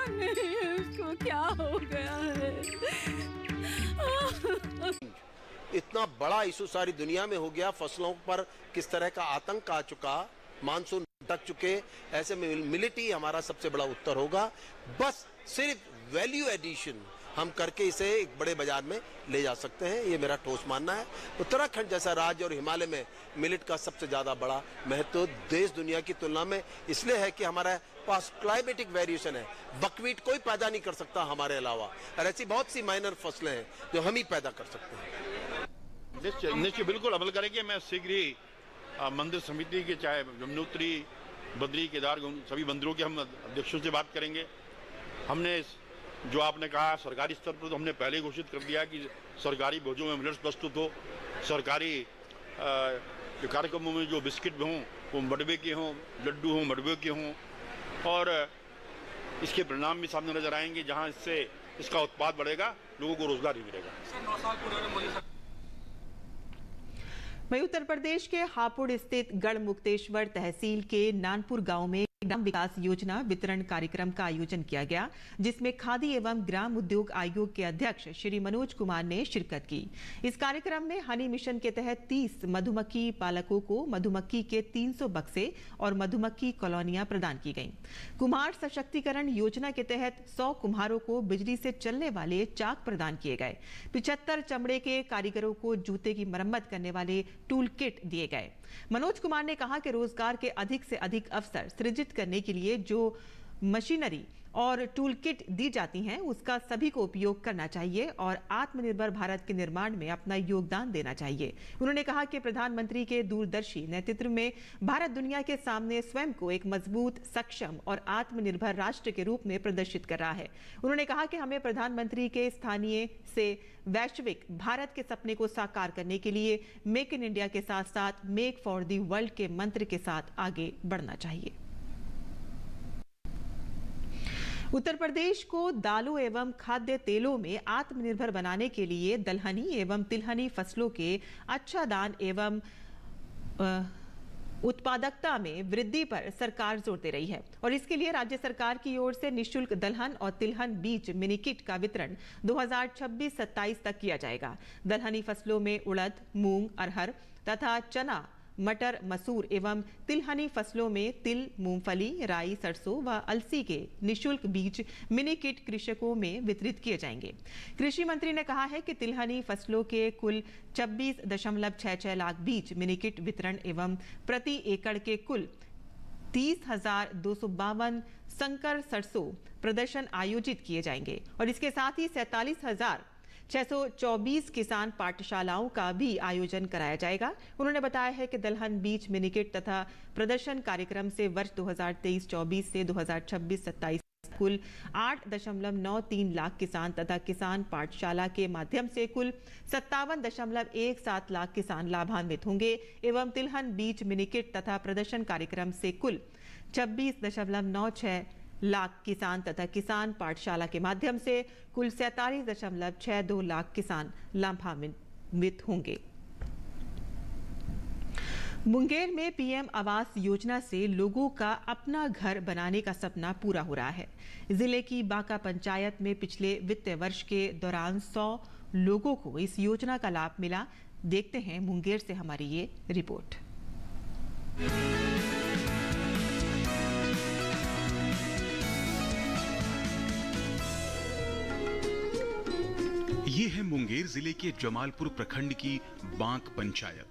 नहीं, उसको क्या हो गया है। इतना बड़ा इशू सारी दुनिया में हो गया, फसलों पर किस तरह का आतंक आ चुका, मानसून ढक चुके, ऐसे में मिलेट ही हमारा सबसे बड़ा उत्तर होगा। बस सिर्फ वैल्यू एडिशन हम करके इसे एक बड़े बाजार में ले जा सकते हैं, ये मेरा ठोस मानना है। उत्तराखंड जैसा राज्य और हिमालय में मिलेट का सबसे ज़्यादा बड़ा महत्व देश दुनिया की तुलना में इसलिए है कि हमारे पास क्लाइमेटिक वेरिएशन है। बकवीट कोई पैदा नहीं कर सकता हमारे अलावा, और ऐसी बहुत सी माइनर फसलें हैं जो हम ही पैदा कर सकते हैं। निश्चय बिल्कुल अमल करेंगे। मैं शीघ्र ही मंदिर समिति के, चाहे यमुनोत्री, बद्री, केदार, सभी मंदिरों के हम अध्यक्षों से बात करेंगे। हमने जो आपने कहा सरकारी स्तर पर तो हमने पहले घोषित कर दिया कि सरकारी भोजों में मिलेट्स प्रस्तुत हो। सरकारी कार्यक्रमों में जो बिस्किट हों वो मडवे के हों, लड्डू हों मडवे के हों, और इसके परिणाम भी सामने नजर आएंगे। जहां इससे इसका उत्पाद बढ़ेगा, लोगों को रोजगार भी मिलेगा। वहीं उत्तर प्रदेश के हापुड़ स्थित गढ़मुक्तेश्वर तहसील के नानपुर गांव में ग्राम विकास योजना वितरण कार्यक्रम का आयोजन किया गया, जिसमें खादी एवं ग्राम उद्योग आयोग के अध्यक्ष श्री मनोज कुमार ने शिरकत की। इस कार्यक्रम में हनी मिशन के तहत 30 मधुमक्खी पालकों को मधुमक्खी के 300 बक्से और मधुमक्खी कॉलोनियां प्रदान की गईं। कुम्हार सशक्तिकरण योजना के तहत 100 कुम्हारों को बिजली से चलने वाले चाक प्रदान किए गए। 75 चमड़े के कारीगरों को जूते की मरम्मत करने वाले टूल किट दिए गए। मनोज कुमार ने कहा कि रोजगार के अधिक से अधिक अवसर सृजित करने के लिए जो मशीनरी और टूल किट दी जाती हैं, उसका सभी को उपयोग करना चाहिए और आत्मनिर्भर भारत के निर्माण में अपना योगदान देना चाहिए। उन्होंने कहा कि प्रधानमंत्री के दूरदर्शी नेतृत्व में भारत दुनिया के सामने स्वयं को एक मजबूत, सक्षम और आत्मनिर्भर राष्ट्र के रूप में प्रदर्शित कर रहा है। उन्होंने कहा कि हमें प्रधानमंत्री के स्थानीय से वैश्विक भारत के सपने को साकार करने के लिए मेक इन इंडिया के साथ साथ मेक फॉर द वर्ल्ड के मंत्र के साथ आगे बढ़ना चाहिए। उत्तर प्रदेश को दालों एवं खाद्य तेलों में आत्मनिर्भर बनाने के लिए दलहनी एवं तिलहनी फसलों के अच्छा दान एवं उत्पादकता में वृद्धि पर सरकार जोर दे रही है और इसके लिए राज्य सरकार की ओर से निःशुल्क दलहन और तिलहन बीज मिनी किट का वितरण 2026-27 तक किया जाएगा। दलहनी फसलों में उड़द, मूंग, अरहर तथा चना, मटर, मसूर एवं तिलहनी फसलों में तिल, मूंगफली, राई, सरसों व अलसी के निःशुल्क बीज मिनी किट कृषकों में वितरित किए जाएंगे। कृषि मंत्री ने कहा है कि तिलहनी फसलों के कुल 26.66 लाख बीज मिनी किट वितरण एवं प्रति एकड़ के कुल 30,252 संकर सरसों प्रदर्शन आयोजित किए जाएंगे और इसके साथ ही 47,624 किसान पाठशालाओं का भी आयोजन कराया जाएगा। उन्होंने बताया है कि दलहन बीज मिनीकिट तथा प्रदर्शन कार्यक्रम से वर्ष 2023-24 से 2026-27 कुल 8.93 लाख किसान तथा किसान पाठशाला के माध्यम से कुल 57.17 लाख किसान लाभान्वित होंगे एवं तिलहन बीज मिनीकिट तथा प्रदर्शन कार्यक्रम से कुल 26.96 लाख किसान तथा किसान पाठशाला के माध्यम से कुल 47.62 लाख किसान लाभान्वित होंगे। मुंगेर में पीएम आवास योजना से लोगों का अपना घर बनाने का सपना पूरा हो रहा है। जिले की बांका पंचायत में पिछले वित्तीय वर्ष के दौरान 100 लोगों को इस योजना का लाभ मिला। देखते हैं मुंगेर से हमारी ये रिपोर्ट। ये है मुंगेर जिले के जमालपुर प्रखंड की बांक पंचायत।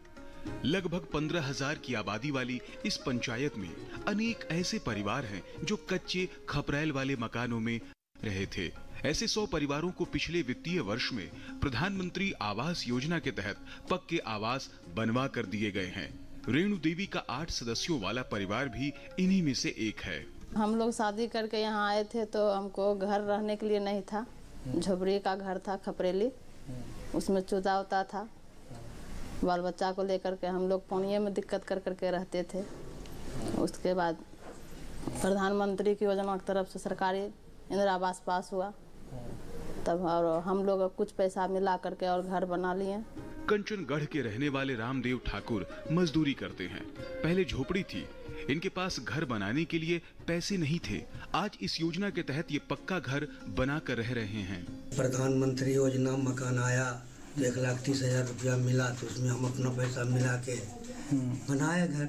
लगभग 15,000 की आबादी वाली इस पंचायत में अनेक ऐसे परिवार हैं जो कच्चे खपरैल वाले मकानों में रहे थे। ऐसे 100 परिवारों को पिछले वित्तीय वर्ष में प्रधानमंत्री आवास योजना के तहत पक्के आवास बनवा कर दिए गए हैं। रेणु देवी का 8 सदस्यों वाला परिवार भी इन्हीं में से एक है। हम लोग शादी करके यहाँ आए थे तो हमको घर रहने के लिए नहीं था। झोपड़ी का घर था, खपरेली, उसमें चूजा होता था। बाल बच्चा को लेकर के हम लोग पानिये में दिक्कत कर करके रहते थे। उसके बाद प्रधानमंत्री की योजना की तरफ से सरकारी इंदिरा आवास पास हुआ, तब और हम लोग कुछ पैसा मिला करके और घर बना लिए। कंचनगढ़ के रहने वाले रामदेव ठाकुर मजदूरी करते हैं। पहले झोपड़ी थी, इनके पास घर बनाने के लिए पैसे नहीं थे। आज इस योजना के तहत ये पक्का घर बना कर रह रहे हैं। प्रधानमंत्री योजना मकान आया तो 1,30,000 रुपया मिला, तो उसमें हम अपना पैसा मिला के बनाए घर।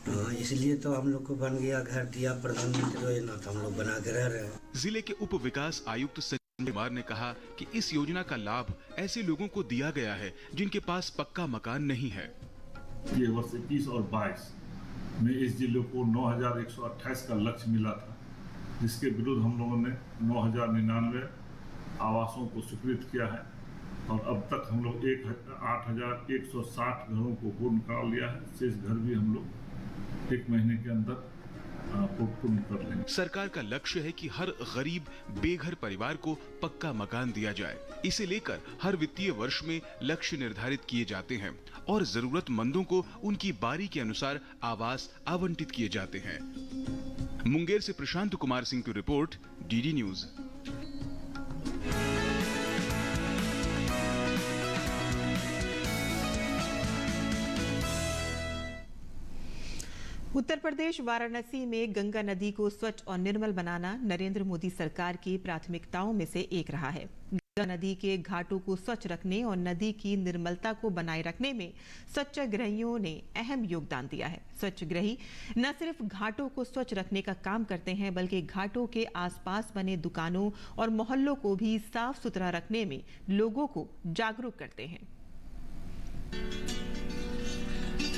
हाँ, इसलिए तो हम लोग को बन गया घर, दिया प्रधानमंत्री योजना, तो हम लोग बना के रह रहे हैं। जिले के उप विकास आयुक्त संजय कुमार ने कहा कि इस योजना का लाभ ऐसे लोगों को दिया गया है जिनके पास पक्का मकान नहीं है। ये वर्ष 21 और 22 में इस जिले को 9,128 का लक्ष्य मिला था, जिसके विरुद्ध हम लोगों ने 9,099 आवासों को स्वीकृत किया है और अब तक हम लोग 8,160 घरों को पूर्ण कर लिया है। शेष घर भी हम लोग 1 महीने के अंदर पूर्ण कर लेंगे। सरकार का लक्ष्य है कि हर गरीब बेघर परिवार को पक्का मकान दिया जाए। इसे लेकर हर वित्तीय वर्ष में लक्ष्य निर्धारित किए जाते हैं और जरूरतमंदों को उनकी बारी के अनुसार आवास आवंटित किए जाते हैं। मुंगेर से प्रशांत कुमार सिंह की report, DD news. Uttar Pradesh Varanasi में गंगा नदी को स्वच्छ और निर्मल बनाना नरेंद्र मोदी सरकार की प्राथमिकताओं में से एक रहा है। गंगा नदी के घाटों को स्वच्छ रखने और नदी की निर्मलता को बनाए रखने में स्वच्छाग्रहियों ने अहम योगदान दिया है। स्वच्छाग्रही न सिर्फ घाटों को स्वच्छ रखने का काम करते हैं, बल्कि घाटों के आसपास बने दुकानों और मोहल्लों को भी साफ सुथरा रखने में लोगों को जागरूक करते हैं।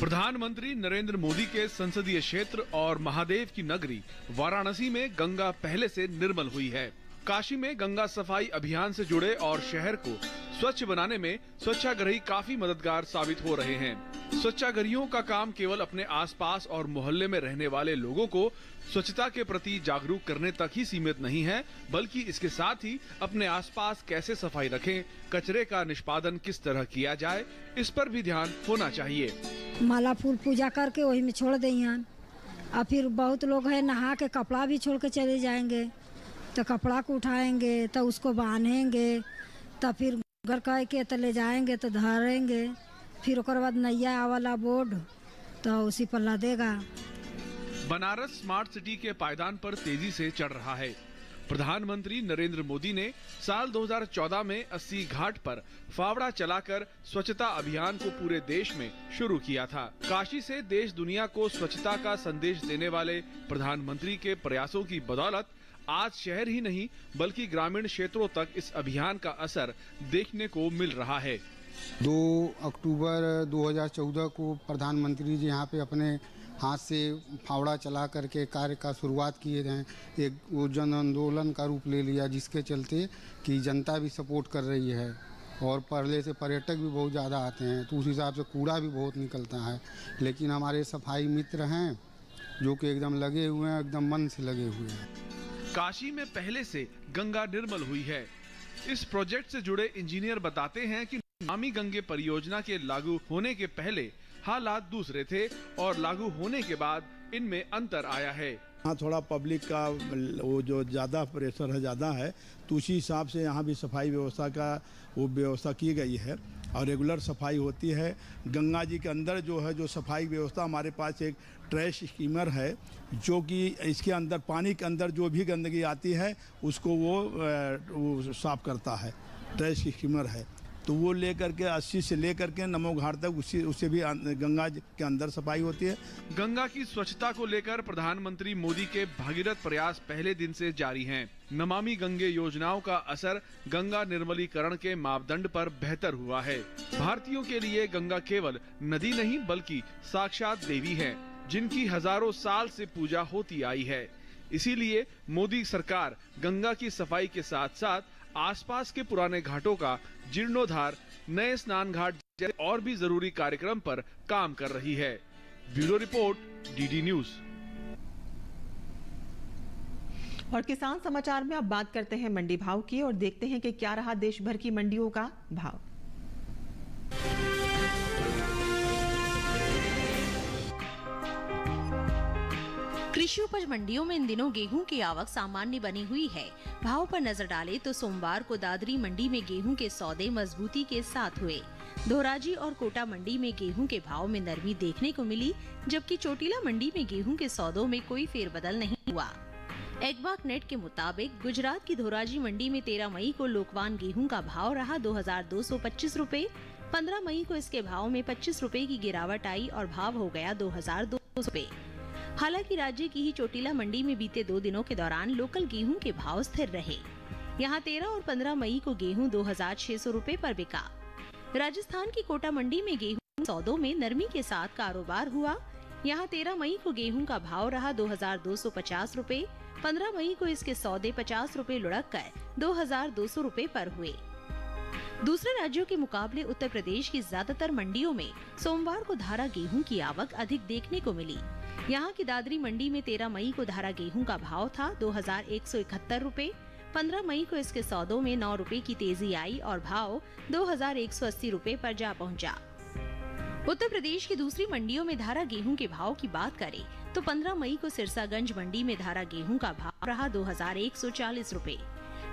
प्रधानमंत्री नरेंद्र मोदी के संसदीय क्षेत्र और महादेव की नगरी वाराणसी में गंगा पहले से निर्मल हुई है। काशी में गंगा सफाई अभियान से जुड़े और शहर को स्वच्छ बनाने में स्वच्छाग्रही काफी मददगार साबित हो रहे हैं। स्वच्छाग्रहियों का काम केवल अपने आसपास और मोहल्ले में रहने वाले लोगों को स्वच्छता के प्रति जागरूक करने तक ही सीमित नहीं है, बल्कि इसके साथ ही अपने आसपास कैसे सफाई रखें, कचरे का निष्पादन किस तरह किया जाए, इस पर भी ध्यान होना चाहिए। माला फूल पूजा करके वही में छोड़ दें। और फिर बहुत लोग है नहा के कपड़ा भी छोड़ के चले जाएंगे, तो कपड़ा को उठाएंगे तो उसको बांधेंगे, तो फिर घर कह के तो ले जाएंगे तो धरेंगे, फिर उसके बाद नैया वाला बोर्ड तो उसी पर लदेगा। बनारस स्मार्ट सिटी के पायदान पर तेजी से चढ़ रहा है। प्रधानमंत्री नरेंद्र मोदी ने साल 2014 में 80 घाट पर फावड़ा चलाकर स्वच्छता अभियान को पूरे देश में शुरू किया था। काशी से देश दुनिया को स्वच्छता का संदेश देने वाले प्रधानमंत्री के प्रयासों की बदौलत आज शहर ही नहीं बल्कि ग्रामीण क्षेत्रों तक इस अभियान का असर देखने को मिल रहा है। 2 अक्टूबर 2014 को प्रधानमंत्री जी यहाँ पे अपने हाथ से फावड़ा चला करके कार्य का शुरुआत किए हैं। एक वो जन आंदोलन का रूप ले लिया, जिसके चलते कि जनता भी सपोर्ट कर रही है और पहले से पर्यटक भी बहुत ज़्यादा आते हैं, तो उस हिसाब से कूड़ा भी बहुत निकलता है। लेकिन हमारे सफाई मित्र हैं जो कि एकदम लगे हुए हैं, एकदम मन से लगे हुए हैं। काशी में पहले से गंगा निर्मल हुई है। इस प्रोजेक्ट से जुड़े इंजीनियर बताते हैं कि नमामि गंगे परियोजना के लागू होने के पहले हालात दूसरे थे और लागू होने के बाद इनमें अंतर आया है। यहाँ थोड़ा पब्लिक का वो जो ज़्यादा प्रेशर है, ज़्यादा है, तो उसी हिसाब से यहाँ भी सफाई व्यवस्था का वो व्यवस्था की गई है और रेगुलर सफाई होती है। गंगा जी के अंदर जो है जो सफाई व्यवस्था, हमारे पास एक ट्रैश स्कीमर है जो कि इसके अंदर पानी के अंदर जो भी गंदगी आती है उसको वो साफ करता है। ट्रैश स्कीमर है तो वो लेकर के 80 से लेकर के नमो घाट तक उससे भी गंगा के अंदर सफाई होती है। गंगा की स्वच्छता को लेकर प्रधानमंत्री मोदी के भागीरथ प्रयास पहले दिन से जारी हैं। नमामि गंगे योजनाओं का असर गंगा निर्मलीकरण के मापदंड पर बेहतर हुआ है। भारतीयों के लिए गंगा केवल नदी नहीं बल्कि साक्षात देवी है, जिनकी हजारों साल से पूजा होती आई है। इसीलिए मोदी सरकार गंगा की सफाई के साथ साथ आसपास के पुराने घाटों का जीर्णोद्धार, नए स्नान घाट जैसे और भी जरूरी कार्यक्रम पर काम कर रही है। Bureau report, DD news. और किसान समाचार में अब बात करते हैं मंडी भाव की और देखते हैं कि क्या रहा देश भर की मंडियों का भाव। कृषि उपज मंडियों में इन दिनों गेहूं की आवक सामान्य बनी हुई है। भाव पर नजर डालें तो सोमवार को दादरी मंडी में गेहूं के सौदे मजबूती के साथ हुए। धोराजी और कोटा मंडी में गेहूं के भाव में नरमी देखने को मिली, जबकि चोटिला मंडी में गेहूं के सौदों में कोई फेरबदल नहीं हुआ। एग्बाक नेट के मुताबिक गुजरात की धोराजी मंडी में 13 मई को लोकवान गेहूं का भाव रहा 2225 रूपए। 15 मई को इसके भाव में 25 रूपए की गिरावट आई और भाव हो गया 2200 रूपए। हालांकि राज्य की ही चोटिला मंडी में बीते 2 दिनों के दौरान लोकल गेहूं के भाव स्थिर रहे। यहां 13 और 15 मई को गेहूं 2600 रूपए पर बिका। राजस्थान की कोटा मंडी में गेहूं सौदों में नरमी के साथ कारोबार हुआ। यहां 13 मई को गेहूं का भाव रहा 2250 रूपए। 15 मई को इसके सौदे 50 रूपए लुढ़क कर 2200 रूपए पर हुए। दूसरे राज्यों के मुकाबले उत्तर प्रदेश की ज्यादातर मंडियों में सोमवार को धारा गेहूं की आवक अधिक देखने को मिली। यहाँ की दादरी मंडी में 13 मई को धारा गेहूं का भाव था 2171 रूपए। 15 मई को इसके सौदों में 9 रूपए की तेजी आई और भाव 2180 रूपए पर जा पहुँचा। उत्तर प्रदेश की दूसरी मंडियों में धारा गेहूं के भाव की बात करें तो 15 मई को सिरसागंज मंडी में धारा गेहूं का भाव रहा 2140 रूपए।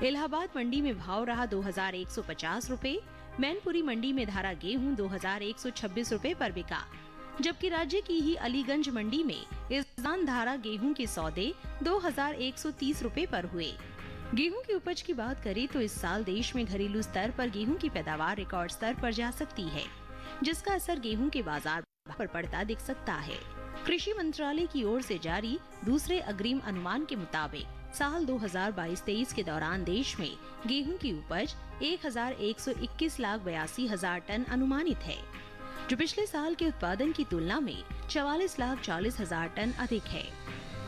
इलाहाबाद मंडी में भाव रहा 2150 रूपए। मैनपुरी मंडी में धारा गेहूं 2126 रूपए पर बिका, जबकि राज्य की ही अलीगंज मंडी में इस दौरान धारा गेहूं के सौदे 2130 रूपए पर हुए। गेहूं की उपज की बात करें तो इस साल देश में घरेलू स्तर पर गेहूं की पैदावार रिकॉर्ड स्तर पर जा सकती है, जिसका असर गेहूं के बाजार पर पड़ता दिख सकता है। कृषि मंत्रालय की ओर से जारी दूसरे अग्रिम अनुमान के मुताबिक साल 2022-23 के दौरान देश में गेहूं की उपज 1,121,82,000 टन अनुमानित है, जो पिछले साल के उत्पादन की तुलना में 44,40,000 टन अधिक है।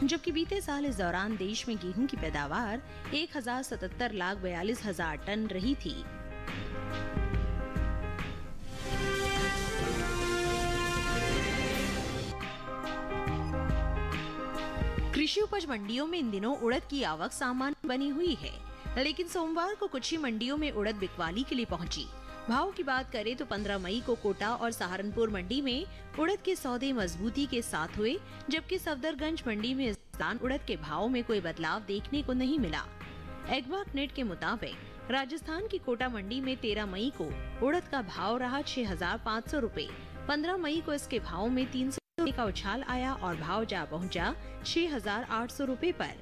जबकि बीते साल इस दौरान देश में गेहूं की पैदावार 1,77,42,000 टन रही थी। कृषि उपज मंडियों में इन दिनों उड़द की आवक सामान्य बनी हुई है, लेकिन सोमवार को कुछ ही मंडियों में उड़द बिकवाली के लिए पहुंची। भाव की बात करें तो 15 मई को कोटा और सहारनपुर मंडी में उड़द के सौदे मजबूती के साथ हुए, जबकि सफदरगंज मंडी में इस दौरान उड़द के भाव में कोई बदलाव देखने को नहीं मिला। एग्बाक नेट के मुताबिक राजस्थान की कोटा मंडी में 13 मई को उड़द का भाव रहा 6,500 रूपए। 15 मई को इसके भाव में 300 का उछाल आया और भाव जा पहुंचा 6,800 रूपए पर।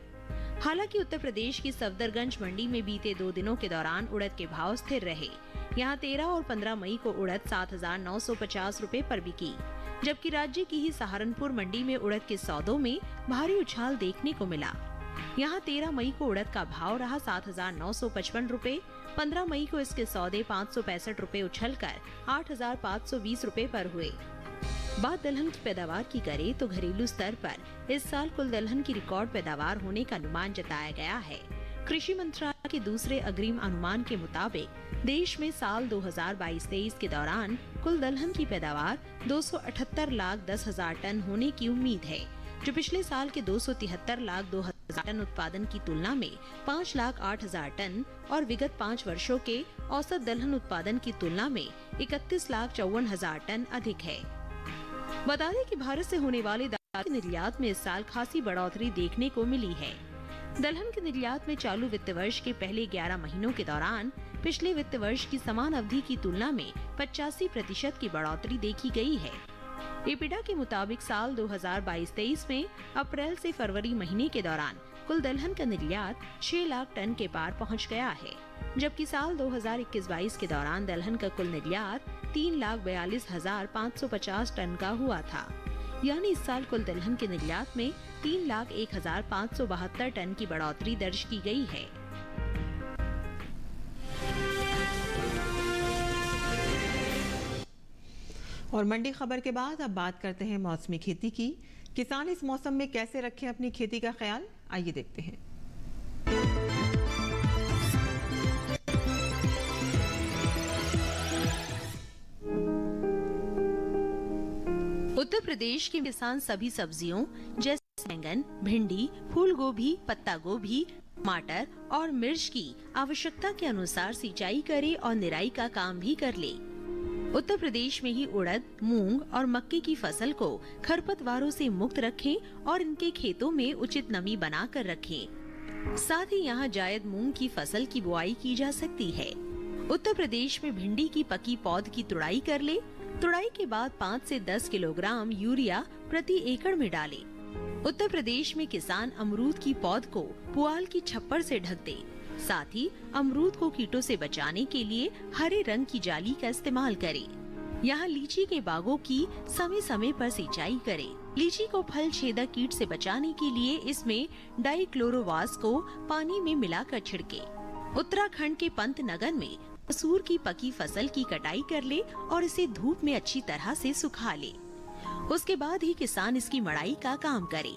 हालांकि उत्तर प्रदेश की सफदरगंज मंडी में बीते 2 दिनों के दौरान उड़द के भाव स्थिर रहे। यहाँ 13 और 15 मई को उड़द 7,950 रूपए पर बिकी, जबकि राज्य की ही सहारनपुर मंडी में उड़द के सौदों में भारी उछाल देखने को मिला। यहाँ 13 मई को उड़द का भाव रहा 7,955 रूपए। 15 मई को इसके सौदे 565 रूपए उछलकर 8,520 रूपए पर हुए। बात दलहन की पैदावार की करें तो घरेलू स्तर पर इस साल कुल दलहन की रिकॉर्ड पैदावार होने का अनुमान जताया गया है। कृषि मंत्रालय के दूसरे अग्रिम अनुमान के मुताबिक देश में साल 2022-23 के दौरान कुल दलहन की पैदावार 278,10,000 टन होने की उम्मीद है, जो पिछले साल के 273,02,000 टन उत्पादन की तुलना में 5,08,000 टन और विगत 5 वर्षों के औसत दलहन उत्पादन की तुलना में 31,54,000 टन अधिक है। बता दें कि भारत से होने वाले दाल के निर्यात में इस साल खासी बढ़ोतरी देखने को मिली है। दलहन के निर्यात में चालू वित्त वर्ष के पहले 11 महीनों के दौरान पिछले वित्त वर्ष की समान अवधि की तुलना में 85% की बढ़ोतरी देखी गई है। एपिडा के मुताबिक साल 2022-23 में अप्रैल से फरवरी महीने के दौरान कुल दलहन का निर्यात 6 लाख टन के पार पहुंच गया है, जबकि साल 2021-22 के दौरान दलहन का कुल निर्यात 3,42,550 टन का हुआ था। यानी इस साल कुल दलहन के निर्यात में 3,01,572 टन की बढ़ोतरी दर्ज की गई है। और मंडी खबर के बाद अब बात करते हैं मौसमी खेती की। किसान इस मौसम में कैसे रखें अपनी खेती का ख्याल, आइए देखते हैं। उत्तर प्रदेश के किसान सभी सब्जियों जैसे बैंगन, भिंडी, फूल गोभी, पत्ता गोभी, टमाटर और मिर्च की आवश्यकता के अनुसार सिंचाई करे और निराई का काम भी कर ले। उत्तर प्रदेश में ही उड़द, मूंग और मक्के की फसल को खरपतवारों से मुक्त रखें और इनके खेतों में उचित नमी बनाकर रखें। साथ ही यहाँ जायद मूंग की फसल की बुआई की जा सकती है। उत्तर प्रदेश में भिंडी की पकी पौध की तुड़ाई कर ले। तुड़ाई के बाद 5 से 10 किलोग्राम यूरिया प्रति एकड़ में डालें। उत्तर प्रदेश में किसान अमरूद की पौध को पुआल की छप्पर से ढक दे। साथ ही अमरूद को कीटों से बचाने के लिए हरे रंग की जाली का इस्तेमाल करें। यहाँ लीची के बागों की समय समय पर सिंचाई करें। लीची को फल छेदक कीट से बचाने के लिए इसमें डाइक्लोरोवास को पानी में मिलाकर छिड़के। उत्तराखंड के पंतनगर में मसूर की पकी फसल की कटाई कर ले और इसे धूप में अच्छी तरह से सुखा ले। उसके बाद ही किसान इसकी मड़ाई का काम करे।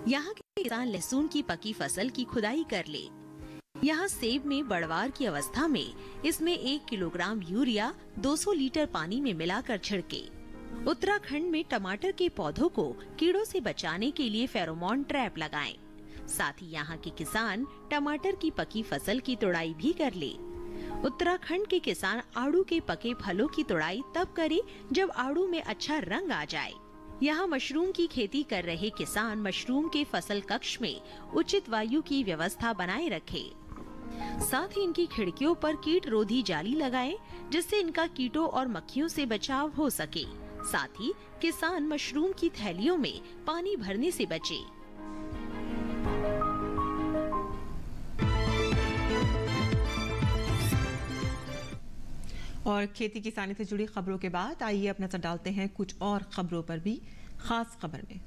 यहाँ के किसान लहसुन की पकी फसल की खुदाई कर ले। यहाँ सेब में बड़वार की अवस्था में इसमें 1 किलोग्राम यूरिया 200 लीटर पानी में मिलाकर छिड़के। उत्तराखंड में टमाटर के पौधों को कीड़ों से बचाने के लिए फेरोमोन ट्रैप लगाएं। साथ ही यहाँ के किसान टमाटर की पकी फसल की तुड़ाई भी कर ले। उत्तराखंड के किसान आड़ू के पके फलों की तुड़ाई तब करे जब आड़ू में अच्छा रंग आ जाए। यहाँ मशरूम की खेती कर रहे किसान मशरूम के फसल कक्ष में उचित वायु की व्यवस्था बनाए रखे। साथ ही इनकी खिड़कियों पर कीट रोधी जाली लगाएं, जिससे इनका कीटों और मक्खियों से बचाव हो सके। साथ ही किसान मशरूम की थैलियों में पानी भरने से बचे। और खेती किसानी से जुड़ी खबरों के बाद आइए अब नजर डालते हैं कुछ और खबरों पर भी। खास खबर में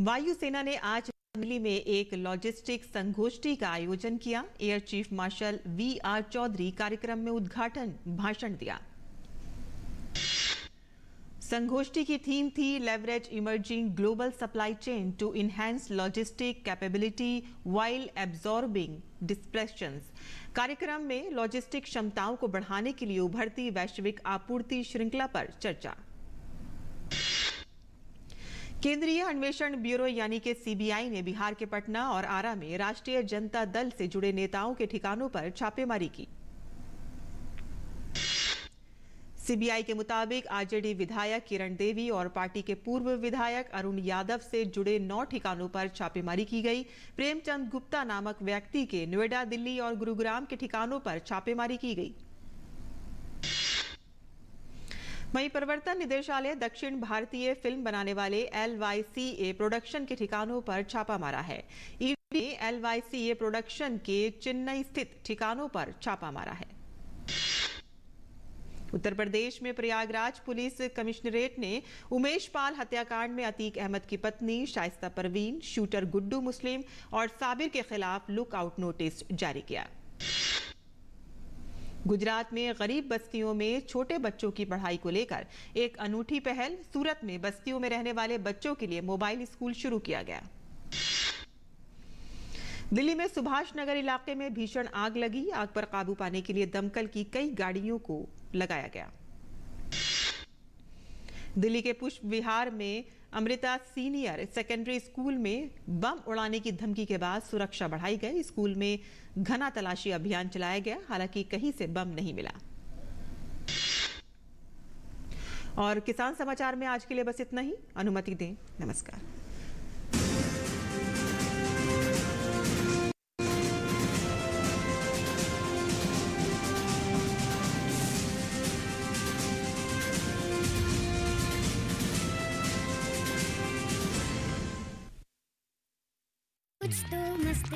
वायुसेना ने आज दिल्ली में एक लॉजिस्टिक संगोष्ठी का आयोजन किया। Air chief marshal VR Chaudhary कार्यक्रम में उद्घाटन भाषण दिया। संगोष्ठी की थीम थी leverage emerging global supply chain to enhance logistic capability while absorbing distractions. कार्यक्रम में लॉजिस्टिक क्षमताओं को बढ़ाने के लिए उभरती वैश्विक आपूर्ति श्रृंखला पर चर्चा। केंद्रीय अन्वेषण ब्यूरो यानी कि CBI ने बिहार के पटना और आरा में राष्ट्रीय जनता दल से जुड़े नेताओं के ठिकानों पर छापेमारी की। CBI के मुताबिक RJD विधायक किरण देवी और पार्टी के पूर्व विधायक अरुण यादव से जुड़े 9 ठिकानों पर छापेमारी की गई। प्रेमचंद गुप्ता नामक व्यक्ति के नोएडा, दिल्ली और गुरुग्राम के ठिकानों पर छापेमारी की गई। वहीं प्रवर्तन निदेशालय दक्षिण भारतीय फिल्म बनाने वाले LYCA प्रोडक्शन के ठिकानों पर छापा मारा है। ईडी ने LYCA प्रोडक्शन के चेन्नई स्थित ठिकानों पर छापा मारा है। उत्तर प्रदेश में प्रयागराज पुलिस कमिश्नरेट ने उमेश पाल हत्याकांड में अतीक अहमद की पत्नी शाइस्ता परवीन, शूटर गुड्डू मुस्लिम और साबिर के खिलाफ लुकआउट नोटिस जारी किया। गुजरात में गरीब बस्तियों में छोटे बच्चों की पढ़ाई को लेकर एक अनूठी पहल। सूरत में बस्तियों में रहने वाले बच्चों के लिए मोबाइल स्कूल शुरू किया गया। दिल्ली में सुभाष नगर इलाके में भीषण आग लगी। आग पर काबू पाने के लिए दमकल की कई गाड़ियों को लगाया गया। दिल्ली के पुष्प विहार में अमृता सीनियर सेकेंडरी स्कूल में बम उड़ाने की धमकी के बाद सुरक्षा बढ़ाई गई। स्कूल में घना तलाशी अभियान चलाया गया, हालांकि कहीं से बम नहीं मिला। और किसान समाचार में आज के लिए बस इतना ही। अनुमति दें। नमस्कार। कुछ तो मस्त